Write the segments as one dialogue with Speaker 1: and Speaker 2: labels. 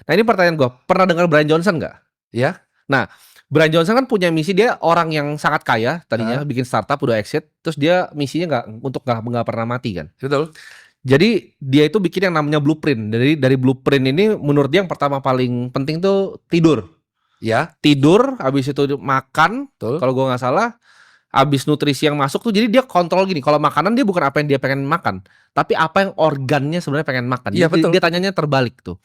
Speaker 1: Nah ini pertanyaan gue, pernah dengar Brian Johnson nggak?
Speaker 2: Ya,
Speaker 1: Nah, Brian Johnson kan punya misi, dia orang yang sangat kaya tadinya,
Speaker 2: heeh,
Speaker 1: bikin startup udah exit, terus dia misinya nggak pernah mati kan.
Speaker 2: betul.
Speaker 1: Jadi dia itu bikin yang namanya blueprint. Dari blueprint ini menurut dia yang pertama paling penting tuh tidur.
Speaker 2: Ya,
Speaker 1: Tidur, habis itu makan,
Speaker 2: betul.
Speaker 1: kalau gua nggak salah, habis nutrisi yang masuk tuh jadi dia kontrol gini. Kalau makanan dia bukan apa yang dia pengen makan, tapi apa yang organnya sebenarnya pengen makan.
Speaker 2: Iya,
Speaker 1: Jadi
Speaker 2: betul.
Speaker 1: dia tanyanya terbalik tuh.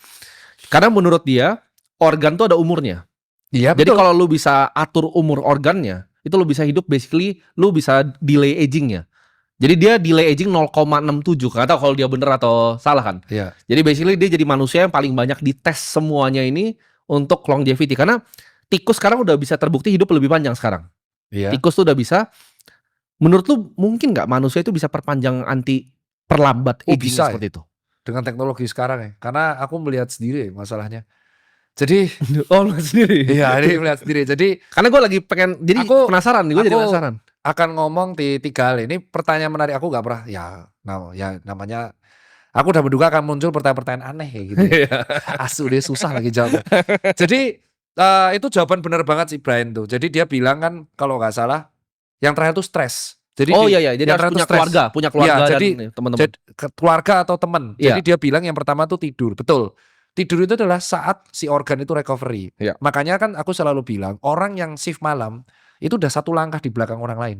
Speaker 1: Karena menurut dia organ tuh ada umurnya.
Speaker 2: Iya,
Speaker 1: Jadi
Speaker 2: betul.
Speaker 1: kalau lu bisa atur umur organnya, itu lu bisa hidup, basically lu bisa delay agingnya. Jadi dia delay aging 0,67. Nggak tahu kalau dia bener atau salah kan.
Speaker 2: Iya,
Speaker 1: Jadi basically dia jadi manusia yang paling banyak dites semuanya ini untuk longevity. Karena tikus sekarang udah bisa terbukti hidup lebih panjang sekarang.
Speaker 2: iya.
Speaker 1: Tikus tuh udah bisa. Menurut lu mungkin nggak manusia itu bisa perpanjang perlambat
Speaker 2: Oh,
Speaker 1: agingnya
Speaker 2: bisa ya,
Speaker 1: seperti itu?
Speaker 2: dengan teknologi sekarang ya. Karena aku melihat sendiri masalahnya. Jadi
Speaker 1: Oh lu sendiri?
Speaker 2: iya, ini melihat sendiri. Jadi
Speaker 1: Karena gue lagi pengen, jadi
Speaker 2: aku
Speaker 1: penasaran. Gue jadi
Speaker 2: aku
Speaker 1: penasaran.
Speaker 2: akan ngomong di 3 hal ini. Pertanyaan menarik, aku nggak pernah ya namanya aku udah menduga akan muncul pertanyaan-pertanyaan aneh kayak gitu ya. Asu deh, susah lagi jawabnya. Jadi itu jawaban bener banget sih Brian tuh. Jadi dia bilang kan kalau nggak salah yang terakhir tuh stres. Jadi
Speaker 1: Oh iya, jadi
Speaker 2: yang
Speaker 1: harus
Speaker 2: terakhir tuh
Speaker 1: punya
Speaker 2: stres.
Speaker 1: keluarga,
Speaker 2: Iya,
Speaker 1: dan
Speaker 2: jadi
Speaker 1: teman-teman.
Speaker 2: keluarga atau teman. Jadi
Speaker 1: Iya,
Speaker 2: dia bilang yang pertama tuh tidur. Betul. Tidur itu adalah saat si organ itu recovery.
Speaker 1: iya.
Speaker 2: Makanya kan aku selalu bilang orang yang shift malam itu udah satu langkah di belakang orang lain.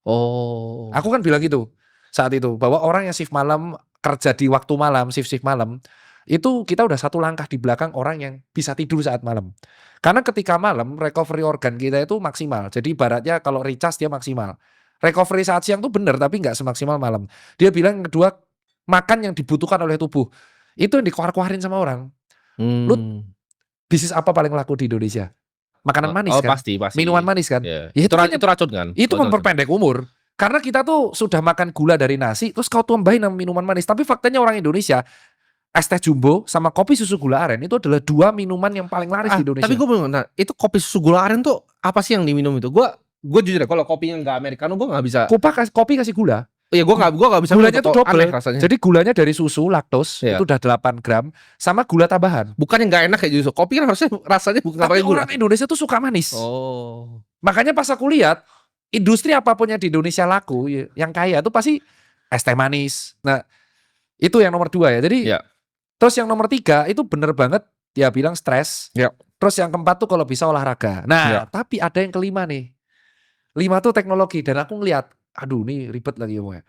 Speaker 1: Oh.
Speaker 2: Aku kan bilang gitu saat itu, bahwa orang yang shift malam, kerja di waktu malam, shift malam, itu kita udah satu langkah di belakang orang yang bisa tidur saat malam. Karena ketika malam recovery organ kita itu maksimal. Jadi ibaratnya kalau recharge dia maksimal. Recovery saat siang tuh bener tapi nggak semaksimal malam. Dia bilang yang kedua, makan yang dibutuhkan oleh tubuh. Itu yang dikeluar-keluarin sama orang. Lu
Speaker 1: Hmm.
Speaker 2: bisnis apa paling laku di Indonesia? Makanan manis
Speaker 1: Oh
Speaker 2: kan?
Speaker 1: pasti,
Speaker 2: Minuman manis kan?
Speaker 1: ya.
Speaker 2: Ya itu kan
Speaker 1: Itu racun kan?
Speaker 2: itu
Speaker 1: Oh, itu racun.
Speaker 2: memperpendek umur. Karena kita tuh sudah makan gula dari nasi, terus kau tambahin sama minuman manis. Tapi faktanya orang Indonesia, es teh jumbo sama kopi susu gula aren itu adalah 2 minuman yang paling laris di
Speaker 1: Tapi
Speaker 2: Indonesia.
Speaker 1: gue bingung, nah itu kopi susu gula aren tuh apa sih yang diminum itu? Gue jujur ya, kalau kopinya nggak americano gue nggak bisa.
Speaker 2: Kopi kasih gula.
Speaker 1: Iya, gue nggak bisa minum
Speaker 2: Gulanya
Speaker 1: tuh,
Speaker 2: tuh
Speaker 1: aneh
Speaker 2: double.
Speaker 1: rasanya.
Speaker 2: Jadi gulanya dari susu, laktos,
Speaker 1: Iya.
Speaker 2: itu udah 8 gram, sama gula tambahan.
Speaker 1: Bukan yang nggak enak kayak justru. Kopi kan harusnya rasanya bukan
Speaker 2: Tapi
Speaker 1: pakai gula.
Speaker 2: orang Indonesia tuh suka manis.
Speaker 1: Oh.
Speaker 2: Makanya pas aku lihat, industri apapun yang di Indonesia laku, yang kaya itu pasti es teh manis. Nah, itu yang nomor 2 ya. Jadi
Speaker 1: Iya.
Speaker 2: terus yang nomor 3 itu bener banget dia bilang stres.
Speaker 1: Iya.
Speaker 2: Terus yang keempat tuh kalau bisa olahraga. Nah,
Speaker 1: Iya.
Speaker 2: tapi ada yang kelima nih. 5 tuh teknologi dan aku ngeliat, aduh ini ribet lagi ngomongnya.